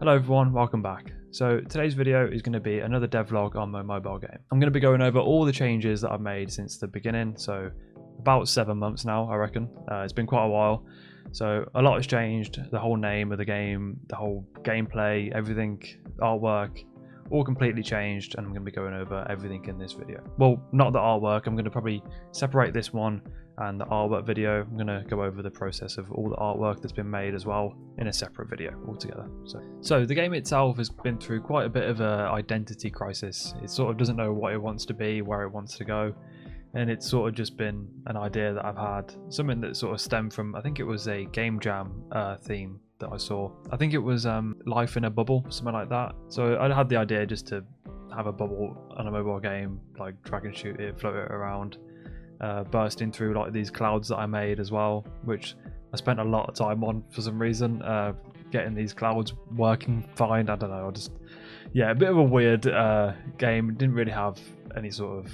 Hello everyone, welcome back. So today's video is going to be another devlog on my mobile game. I'm going to be going over all the changes that I've made since the beginning, so about 7 months now I reckon. It's been quite a while, so a lot has changed. The whole name of the game, the whole gameplay, everything, artwork, all completely changed, and I'm going to be going over everything in this video. Well, not the artwork, I'm going to probably separate this one and the artwork video. I'm going to go over the process of all the artwork that's been made as well in a separate video altogether. So the game itself has been through quite a bit of an identity crisis. It sort of doesn't know what it wants to be, where it wants to go, and it's sort of just been an idea that I've had, something that sort of stemmed from, I think it was a game jam theme that I saw. I think it was life in a bubble, something like that. So I had the idea just to have a bubble on a mobile game, like drag and shoot it, float it around, bursting through like these clouds that I made as well, which I spent a lot of time on for some reason, getting these clouds working fine. I don't know, a bit of a weird game. It didn't really have any sort of,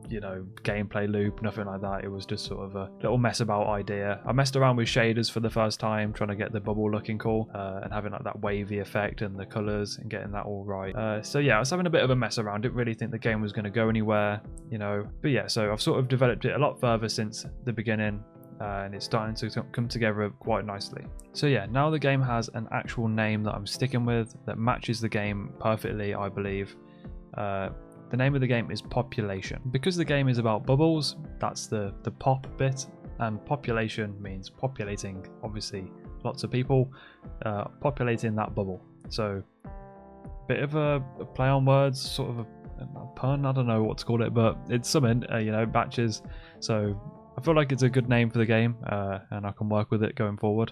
you know, gameplay loop, nothing like that. It was just sort of a little mess about idea. I messed around with shaders for the first time, trying to get the bubble looking cool, and having like that wavy effect and the colors and getting that all right. So yeah, I was having a bit of a mess around. Didn't really think the game was going to go anywhere, you know, but yeah, so I've sort of developed it a lot further since the beginning, and it's starting to come together quite nicely. So yeah, now the game has an actual name that I'm sticking with that matches the game perfectly, I believe. The name of the game is Population. Because the game is about bubbles, that's the pop bit, and population means populating, obviously lots of people, populating that bubble. So bit of a play on words, sort of a pun, I don't know what to call it, but it's something, you know, batches. So I feel like it's a good name for the game, and I can work with it going forward.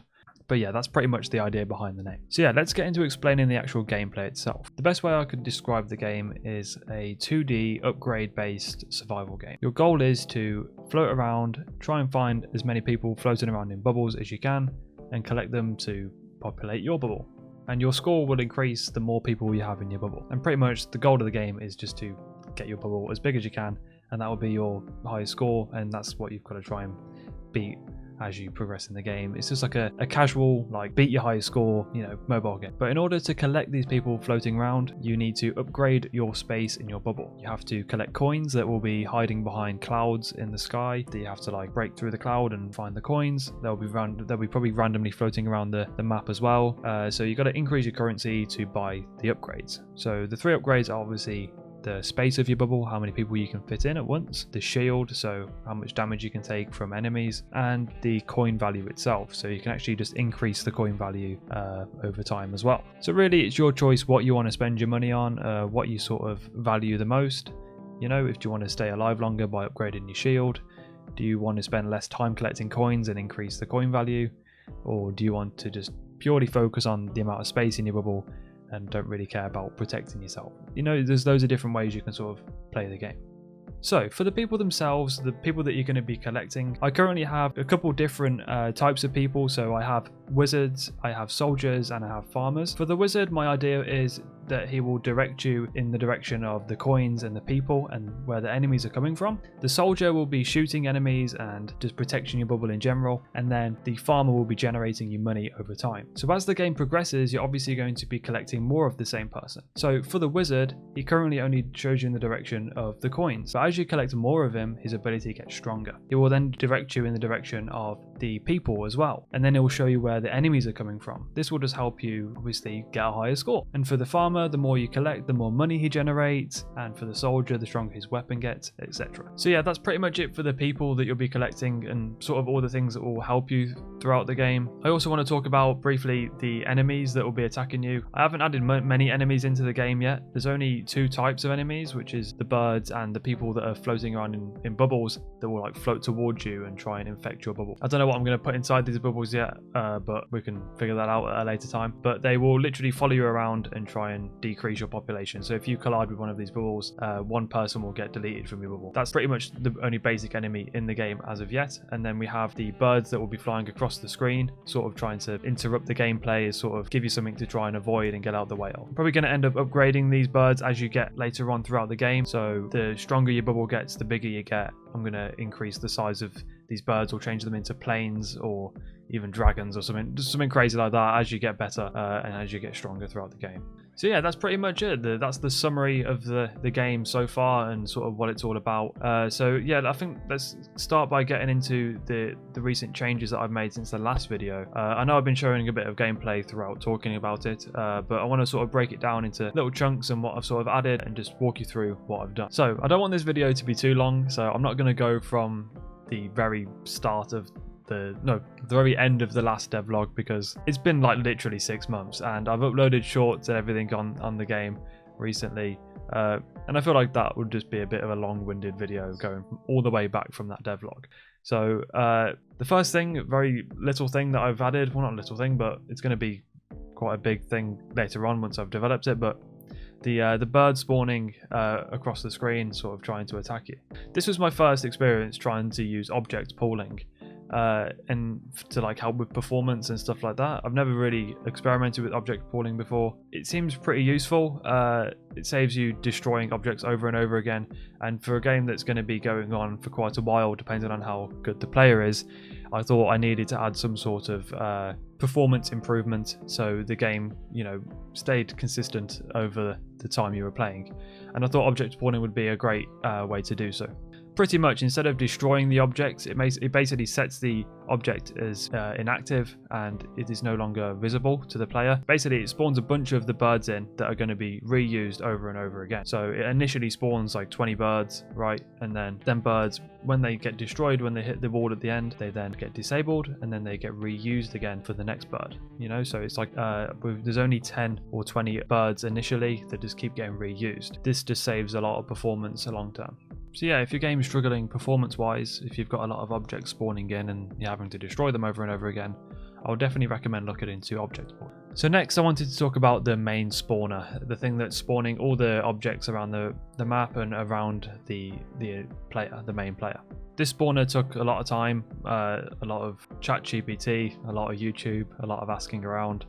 But yeah, that's pretty much the idea behind the name. So yeah, let's get into explaining the actual gameplay itself. The best way I could describe the game is a 2D upgrade-based survival game. Your goal is to float around, try and find as many people floating around in bubbles as you can, and collect them to populate your bubble. And your score will increase the more people you have in your bubble. And pretty much the goal of the game is just to get your bubble as big as you can, and that will be your highest score, and that's what you've got to try and beat as you progress in the game. It's just like a casual, like, beat your highest score, you know, mobile game. But in order to collect these people floating around, you need to upgrade your space in your bubble. You have to collect coins that will be hiding behind clouds in the sky, that you have to like break through the cloud and find the coins. They'll be probably randomly floating around the map as well. So you got to increase your currency to buy the upgrades. So the 3 upgrades are obviously the space of your bubble, how many people you can fit in at once, the shield, so how much damage you can take from enemies, and the coin value itself, so you can actually just increase the coin value over time as well. So really it's your choice what you want to spend your money on, what you sort of value the most. You know, if you want to stay alive longer by upgrading your shield, do you want to spend less time collecting coins and increase the coin value, or do you want to just purely focus on the amount of space in your bubble and don't really care about protecting yourself? You know, there's loads of different ways you can sort of play the game. So for the people themselves, the people that you're going to be collecting, I currently have a couple different types of people. So I have wizards, I have soldiers, and I have farmers. For the wizard, my idea is that he will direct you in the direction of the coins and the people and where the enemies are coming from. The soldier will be shooting enemies and just protecting your bubble in general, and then the farmer will be generating you money over time. So as the game progresses, you're obviously going to be collecting more of the same person. So for the wizard, he currently only shows you in the direction of the coins, but as you collect more of him, his ability gets stronger. He will then direct you in the direction of the people as well, and then it will show you where the enemies are coming from. This will just help you obviously get a higher score. And for the farmer, the more you collect, the more money he generates, and for the soldier, the stronger his weapon gets, etc. So yeah, that's pretty much it for the people that you'll be collecting and sort of all the things that will help you throughout the game. I also want to talk about briefly the enemies that will be attacking you. I haven't added many enemies into the game yet. There's only 2 types of enemies, which is the birds and the people that are floating around in bubbles that will like float towards you and try and infect your bubble. I don't know what I'm going to put inside these bubbles yet, but we can figure that out at a later time. But they will literally follow you around and try and decrease your population. So if you collide with one of these bubbles, one person will get deleted from your bubble. That's pretty much the only basic enemy in the game as of yet. And then we have the birds that will be flying across the screen, sort of trying to interrupt the gameplay, sort of give you something to try and avoid and get out of the way of. I'm probably going to end up upgrading these birds as you get later on throughout the game. So the stronger your bubble gets, the bigger you get. I'm going to increase the size of these birds or change them into planes or even dragons or something, just something crazy like that as you get better and as you get stronger throughout the game. So yeah, that's pretty much it. That's the summary of the game so far and sort of what it's all about. So yeah, I think let's start by getting into the recent changes that I've made since the last video. I know I've been showing a bit of gameplay throughout talking about it, but I want to sort of break it down into little chunks and what I've sort of added and just walk you through what I've done. So I don't want this video to be too long, so I'm not going to go from the very start of the very end of the last devlog, because it's been like literally 6 months and I've uploaded shorts and everything on the game recently, and I feel like that would just be a bit of a long-winded video going all the way back from that devlog. So the first thing, very little thing that I've added, well, not little thing, but it's going to be quite a big thing later on once I've developed it, but the bird spawning across the screen, sort of trying to attack you. This was my first experience trying to use object pooling and to like help with performance and stuff like that. I've never really experimented with object pooling before. It seems pretty useful. It saves you destroying objects over and over again, and for a game that's going to be going on for quite a while, depending on how good the player is, I thought I needed to add some sort of performance improvement so the game, you know, stayed consistent over the time you were playing, and I thought object pooling would be a great way to do so. Pretty much, instead of destroying the objects, it basically sets the object as inactive and it is no longer visible to the player. Basically, it spawns a bunch of the birds in that are going to be reused over and over again. So it initially spawns like 20 birds, right? And then birds, when they get destroyed, when they hit the wall at the end, they then get disabled and then they get reused again for the next bird. You know, so it's like there's only 10 or 20 birds initially that just keep getting reused. This just saves a lot of performance long term. So yeah, if your game's struggling performance-wise, if you've got a lot of objects spawning in and you're having to destroy them over and over again, I would definitely recommend looking into object pooling. So next I wanted to talk about the main spawner, the thing that's spawning all the objects around the map and around the player, the main player. This spawner took a lot of time, a lot of ChatGPT, a lot of YouTube, a lot of asking around,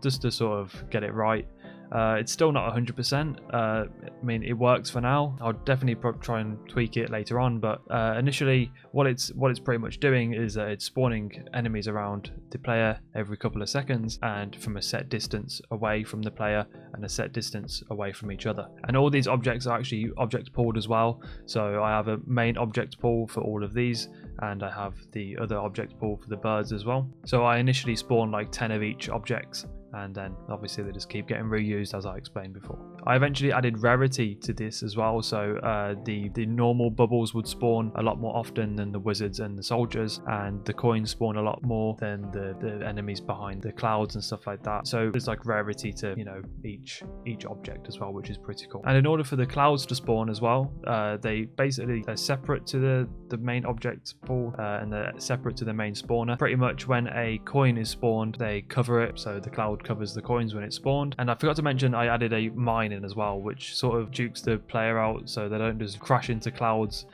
just to sort of get it right. It's still not 100%. I mean, it works for now. I'll definitely try and tweak it later on, but initially what it's pretty much doing is that it's spawning enemies around the player every couple of seconds and from a set distance away from the player and a set distance away from each other. And all these objects are actually object pooled as well. So I have a main object pool for all of these, and I have the other object pool for the birds as well. So I initially spawn like 10 of each objects, and then obviously they just keep getting reused as I explained before. I eventually added rarity to this as well, so the normal bubbles would spawn a lot more often than the wizards and the soldiers, and the coins spawn a lot more than the enemies behind the clouds and stuff like that. So there's like rarity to, you know, each object as well, which is pretty cool. And in order for the clouds to spawn as well, they're separate to the main object pool and they're separate to the main spawner. Pretty much when a coin is spawned, they cover it, so the cloud covers the coins when it's spawned. And I forgot to mention I added a mine in as well, which sort of dukes the player out so they don't just crash into clouds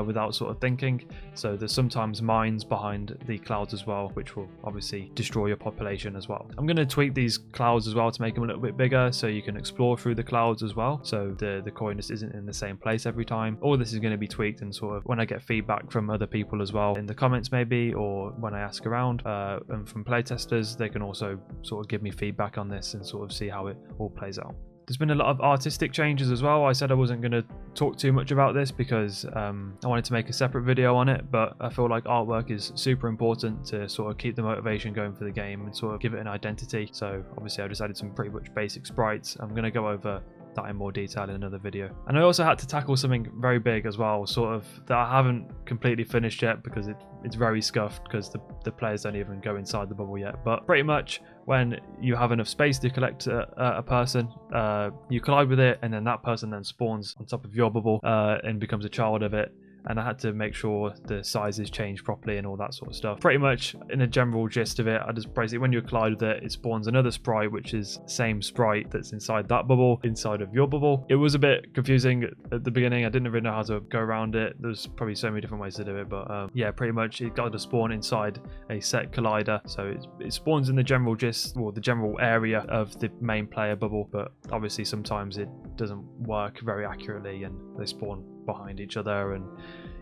without sort of thinking. So there's sometimes mines behind the clouds as well, which will obviously destroy your population as well. I'm going to tweak these clouds as well to make them a little bit bigger so you can explore through the clouds as well, so the coin just isn't in the same place every time. All this is going to be tweaked, and sort of when I get feedback from other people as well in the comments maybe, or when I ask around and from playtesters, they can also sort of give me feedback on this and sort of see how it all plays out. There's been a lot of artistic changes as well. I said I wasn't going to talk too much about this because I wanted to make a separate video on it, but I feel like artwork is super important to sort of keep the motivation going for the game and sort of give it an identity. So obviously I just added some pretty much basic sprites. I'm going to go over that in more detail in another video. And I also had to tackle something very big as well, sort of that I haven't completely finished yet because it's very scuffed because the players don't even go inside the bubble yet. But pretty much when you have enough space to collect a person, you collide with it, and then that person then spawns on top of your bubble and becomes a child of it. And I had to make sure the sizes change properly and all that sort of stuff. Pretty much in a general gist of it, I just basically, when you collide with it, it spawns another sprite, which is the same sprite that's inside that bubble, inside of your bubble. It was a bit confusing at the beginning. I didn't really know how to go around it. There's probably so many different ways to do it, but yeah, pretty much it got to spawn inside a set collider. So it spawns in the general gist, or the general area of the main player bubble, but obviously sometimes it doesn't work very accurately and they spawn behind each other, and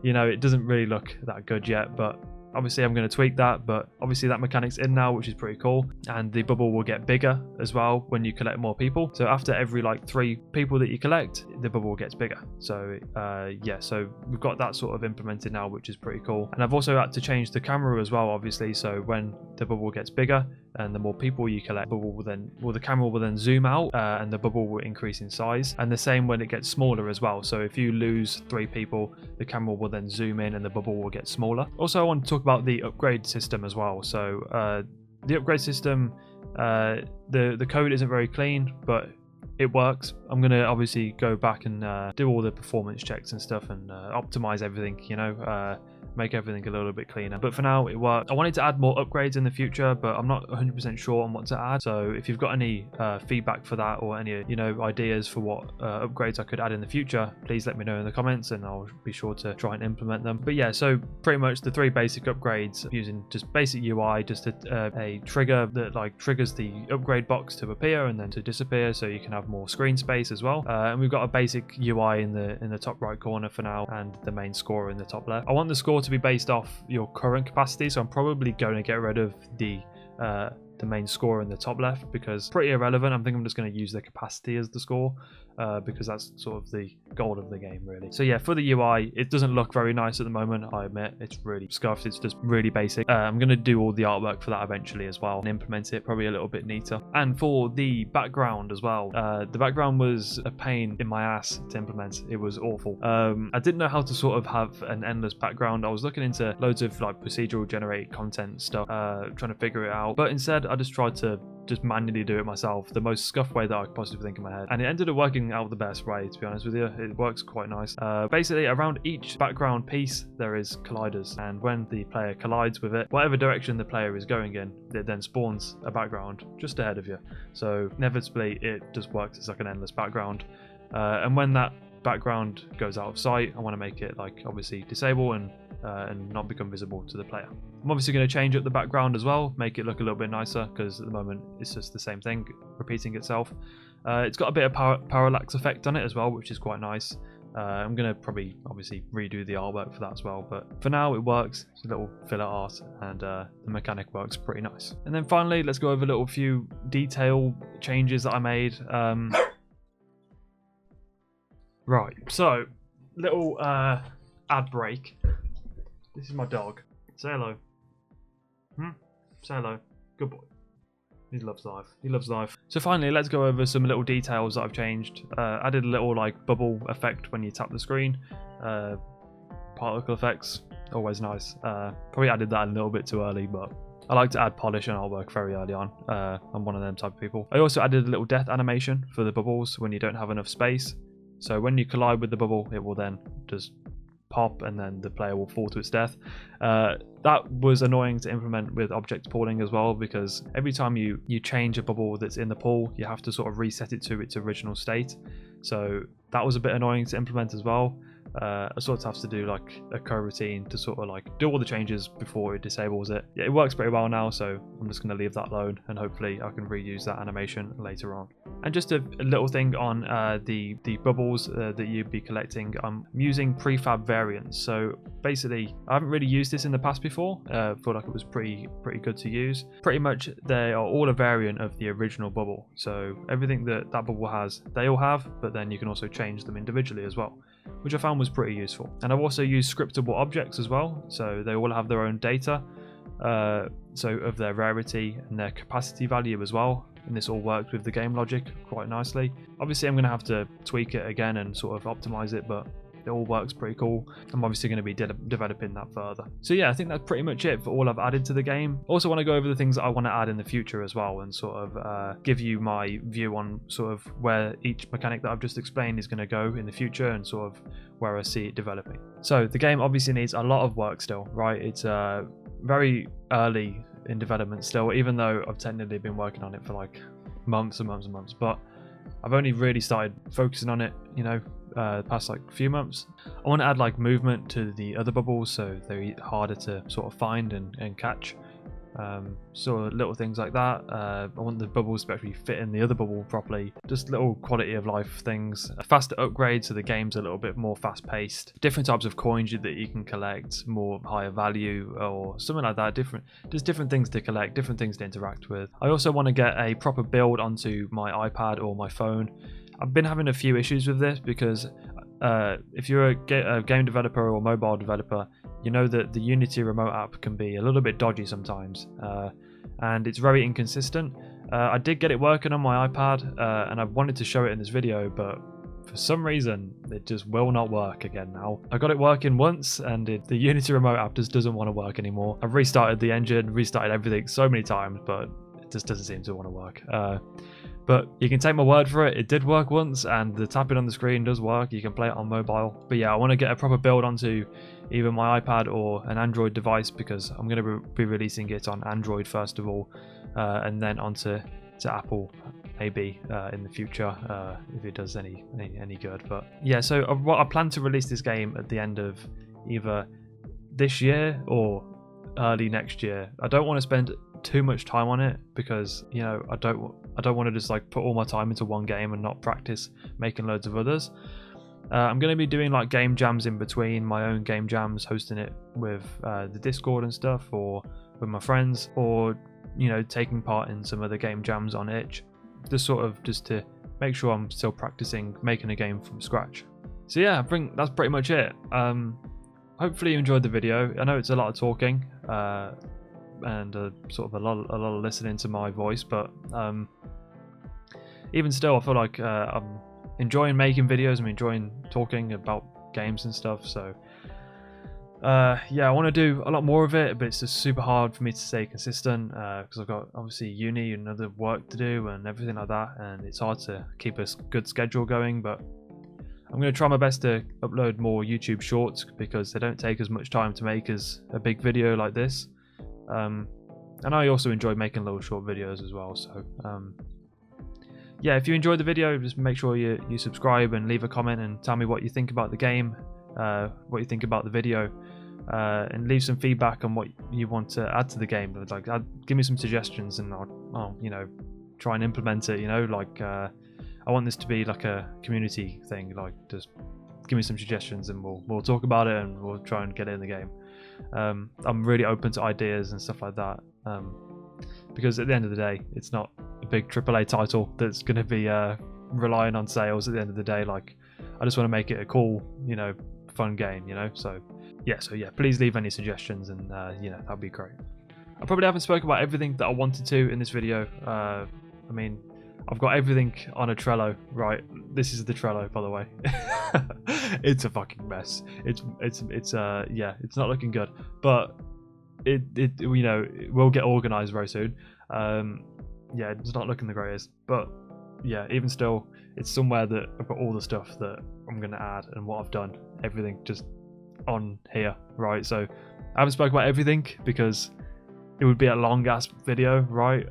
you know, it doesn't really look that good yet, but Obviously I'm going to tweak that, but obviously that mechanic's in now, which is pretty cool. And the bubble will get bigger as well when you collect more people. So after every like 3 people that you collect, the bubble gets bigger. So yeah, so we've got that sort of implemented now, which is pretty cool. And I've also had to change the camera as well, obviously. So when the bubble gets bigger and the more people you collect, the camera will then zoom out and the bubble will increase in size. And the same when it gets smaller as well. So if you lose 3 people, the camera will then zoom in and the bubble will get smaller. Also, I want to talk about the upgrade system as well. So the upgrade system, the code isn't very clean, but it works. I'm going to obviously go back and do all the performance checks and stuff and optimize everything, you know, make everything a little bit cleaner. But for now, it worked. I wanted to add more upgrades in the future, but I'm not 100% sure on what to add. So if you've got any feedback for that or any, you know, ideas for what upgrades I could add in the future, please let me know in the comments and I'll be sure to try and implement them. But yeah, so pretty much the 3 basic upgrades using just basic UI, just a trigger that like triggers the upgrade box to appear and then to disappear, so you can have more screen space as well. And we've got a basic UI in the top right corner for now, and the main score in the top left. I want the score to be based off your current capacity, so I'm probably going to get rid of the main score in the top left because pretty irrelevant. I think I'm just going to use the capacity as the score because that's sort of the goal of the game, really. So yeah, for the UI, it doesn't look very nice at the moment, I admit. It's really scuffed, it's just really basic. I'm going to do all the artwork for that eventually as well and implement it probably a little bit neater. And for the background as well, the background was a pain in my ass to implement. It was awful. I didn't know how to sort of have an endless background. I was looking into loads of like procedural generated content stuff, trying to figure it out, but instead I just tried to just manually do it myself, the most scuffed way that I could possibly think in my head, and it ended up working out the best way, to be honest with you. It works quite nice. Basically, around each background piece there is colliders, and when the player collides with it, whatever direction the player is going in, it then spawns a background just ahead of you. So inevitably it just works as like an endless background, and when that background goes out of sight, I want to make it like obviously disable and not become visible to the player. I'm obviously going to change up the background as well, make it look a little bit nicer, because at the moment it's just the same thing repeating itself. It's got a bit of parallax effect on it as well, which is quite nice. I'm going to probably obviously redo the artwork for that as well, but for now it works. It's a little filler art, and the mechanic works pretty nice. And then finally, let's go over a little few detail changes that I made. Right, so little ad break. This is my dog. Say hello. Say hello. Good boy. He loves life. He loves life. So finally, let's go over some little details that I've changed. Added a little like bubble effect when you tap the screen. Particle effects, always nice. Probably added that a little bit too early, but I like to add polish and artwork very early on. I'm one of them type of people. I also added a little death animation for the bubbles when you don't have enough space. So when you collide with the bubble, it will then just pop and then the player will fall to its death. That was annoying to implement with object pooling as well, because every time you change a bubble that's in the pool, you have to sort of reset it to its original state. So that was a bit annoying to implement as well. I sort of have to do like a coroutine to sort of like do all the changes before it disables it. Yeah, it works pretty well now, so I'm just going to leave that alone and hopefully I can reuse that animation later on. And just a little thing on the bubbles that you'd be collecting. I'm using prefab variants. So basically, I haven't really used this in the past before. I feel like it was pretty good to use. Pretty much they are all a variant of the original bubble. So everything that bubble has, they all have, but then you can also change them individually as well, which I found was pretty useful. And I've also used scriptable objects as well, so they all have their own data, so of their rarity and their capacity value as well, and this all worked with the game logic quite nicely. Obviously I'm going to have to tweak it again and sort of optimize it, but it all works pretty cool. I'm obviously going to be developing that further. So yeah, I think that's pretty much it for all I've added to the game. Also want to go over the things that I want to add in the future as well, and sort of give you my view on sort of where each mechanic that I've just explained is going to go in the future and sort of where I see it developing. So the game obviously needs a lot of work still, right? It's very early in development still, even though I've technically been working on it for like months and months and months, but I've only really started focusing on it, you know, the past like few months. I want to add like movement to the other bubbles so they're harder to sort of find and catch. sort of little things like that. I want the bubbles to actually fit in the other bubble properly. Just little quality of life things. A faster upgrade so the game's a little bit more fast paced. Different types of coins that you can collect, more higher value or something like that. Just different things to collect, different things to interact with. I also want to get a proper build onto my iPad or my phone. I've been having a few issues with this because if you're a game developer or mobile developer, you know that the Unity remote app can be a little bit dodgy sometimes, and it's very inconsistent. I did get it working on my iPad, and I wanted to show it in this video, but for some reason it just will not work again now. I got it working once, and the Unity remote app just doesn't want to work anymore. I've restarted the engine, restarted everything so many times, but it just doesn't seem to want to work. But you can take my word for it, it did work once, and the tapping on the screen does work. You can play it on mobile. But yeah, I want to get a proper build onto either my iPad or an Android device, because I'm going to be releasing it on Android first of all, and then onto Apple maybe in the future, if it does any good. But yeah, so what I plan to release this game at the end of either this year or early next year. I don't want to spend too much time on it because, you know, I don't want to just like put all my time into one game and not practice making loads of others. I'm going to be doing like game jams in between, my own game jams, hosting it with the Discord and stuff, or with my friends, or, you know, taking part in some other game jams on itch, just to make sure I'm still practicing making a game from scratch. So yeah, I think that's pretty much it. Hopefully you enjoyed the video. I know it's a lot of talking and sort of a lot of listening to my voice, but even still, I feel like I'm enjoying making videos. I'm enjoying talking about games and stuff. So yeah, I want to do a lot more of it, but it's just super hard for me to stay consistent because I've got obviously uni and other work to do and everything like that, and it's hard to keep a good schedule going. But I'm going to try my best to upload more YouTube shorts because they don't take as much time to make as a big video like this. And I also enjoy making little short videos as well. So yeah, if you enjoyed the video, just make sure you subscribe and leave a comment and tell me what you think about the game, what you think about the video, and leave some feedback on what you want to add to the game. Like, give me some suggestions and I'll you know, try and implement it. You know, like I want this to be like a community thing. Like, just give me some suggestions and we'll talk about it and we'll try and get it in the game. I'm really open to ideas and stuff like that, because at the end of the day, it's not a big AAA title that's going to be relying on sales at the end of the day. Like, I just want to make it a cool, you know, fun game, you know. So yeah, please leave any suggestions and you know, that'd be great. I probably haven't spoken about everything that I wanted to in this video. I mean, I've got everything on a Trello, right? This is the Trello, by the way. It's a fucking mess. It's yeah, it's not looking good, but it you know, it will get organized very soon. Yeah, it's not looking the greatest, but yeah, even still, it's somewhere that I've got all the stuff that I'm gonna add and what I've done, everything just on here, right? So I haven't spoken about everything because it would be a long ass video, right?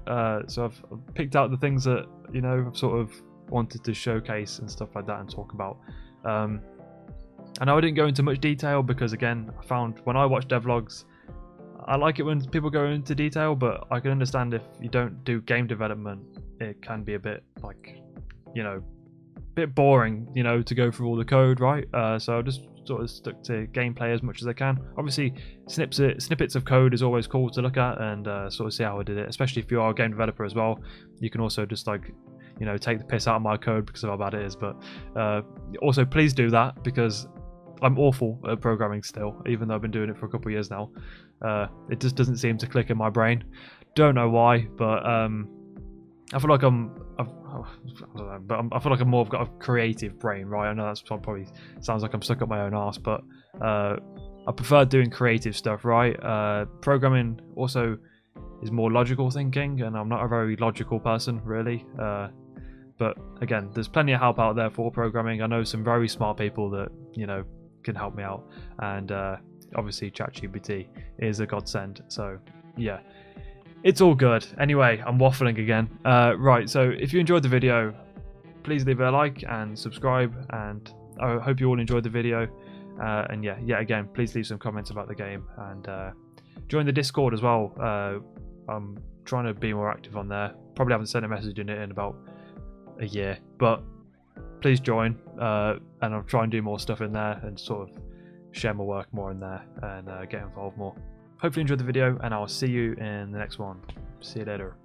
So I've picked out the things that, you know, I've sort of wanted to showcase and stuff like that and talk about. I know I didn't go into much detail because, again, I found when I watch devlogs, I like it when people go into detail, but I can understand if you don't do game development, it can be a bit like, you know, a bit boring, you know, to go through all the code, right? So I just sort of stuck to gameplay as much as I can. Obviously, snippets of code is always cool to look at and sort of see how I did it, especially if you are a game developer as well. You can also just, like, you know, take the piss out of my code because of how bad it is. But also, please do that because I'm awful at programming still, even though I've been doing it for a couple of years now. It just doesn't seem to click in my brain. Don't know why, but I feel like I don't know, but I feel like I'm more of got a creative brain, right? I know that's probably sounds like I'm stuck up my own arse, but I prefer doing creative stuff, right? Programming also is more logical thinking, and I'm not a very logical person, really. But again, there's plenty of help out there for programming. I know some very smart people that, you know, can help me out, and obviously ChatGPT is a godsend. So yeah, it's all good. Anyway, I'm waffling again. Right, so if you enjoyed the video, please leave a like and subscribe, and I hope you all enjoyed the video. And yeah, again, please leave some comments about the game, and join the Discord as well. I'm trying to be more active on there. Probably haven't sent a message in it in about a year, but please join, and I'll try and do more stuff in there and sort of share my work more in there and get involved more. Hopefully you enjoyed the video, and I'll see you in the next one. See you later.